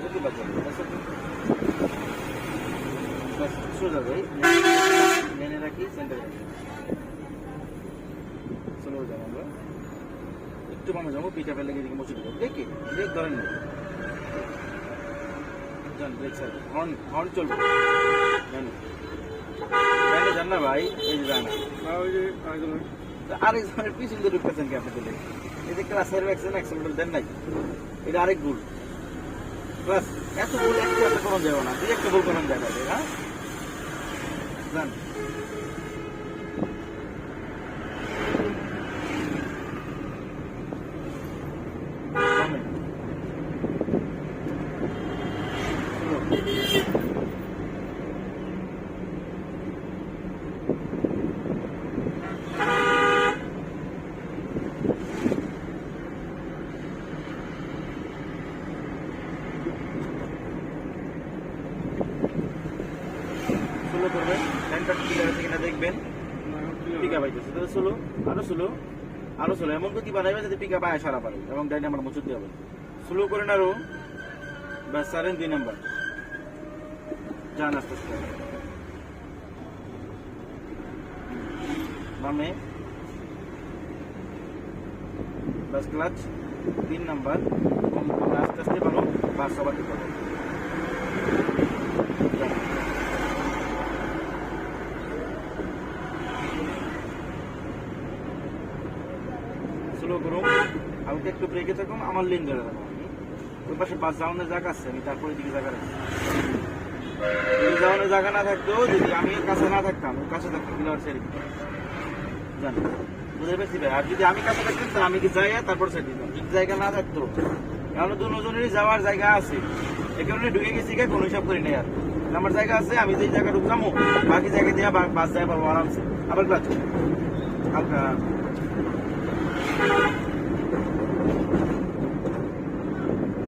একটু বাঁচা সোজা যাই মেনে রাখি সেন্টারে স্লো যাবো আমরা একটু বামে যাবো পিক আপের লেগে দিকে মুছে দেবো দেখি ব্রেক ধরেন না যান ব্রেক সাইড হর্ন হর্ন চলবে জানে জান না ভাই এই যে জানা আরেকজনের পিছন দিয়ে ঢুকতেছেন কি আপনি চলে এই যে ক্লাসের অ্যাক্সিডেন্ট দেন নাই এটা আরেক ভুল ক্লাস এত ভুল একটা করা যাবে না দুই একটা ভুল করা যায় না হ্যাঁ জান স্লো করবেন লাইনটা ক্লিয়ার আছে কিনা দেখবেন পিকআপ আইতেছে তাহলে স্লো আরো স্লো এমন তো কি বানাইবে যাতে পিকআপ আয় সারা পারে এবং ডাইন নাম্বার মুছে দিয়ে হবে স্লো করেন আরো ব্যাস সারেন 2 নাম্বার যান আস্তে আস্তে বামে ব্যাস ক্লাচ 3 নাম্বার আস্তে আস্তে বানো বাস সবার দিতে হবে স্লো করুন হালকা একটু ব্রেকে থাকুন আমার লেন ধরে রাখুন আমি ওই পাশে বাস যাওয়ানোর জায়গা আছে আমি তারপরে দিকে জায়গা রাখছি যাওয়ানোর জায়গা না থাকতেও যদি আমি কাছে না থাকতাম ওর কাছে থাকতাম কিলোয়ার ছেড়ে দিতাম জানি বুঝতে পেরেছি ভাই আর যদি আমি কাছে থাকতাম তাহলে আমি কি যাই তারপর ছেড়ে দিতাম যদি জায়গা না থাকতো কারণ দুজনেরই যাওয়ার জায়গা আছে এই কারণে ঢুকে গেছি কোনো হিসাব করি নাই আর আমার জায়গা আছে আমি যেই জায়গা ঢুকতামো বাকি জায়গা দিয়ে বাস যাই পারবো আরামসে আবার ক্লাচ হালকা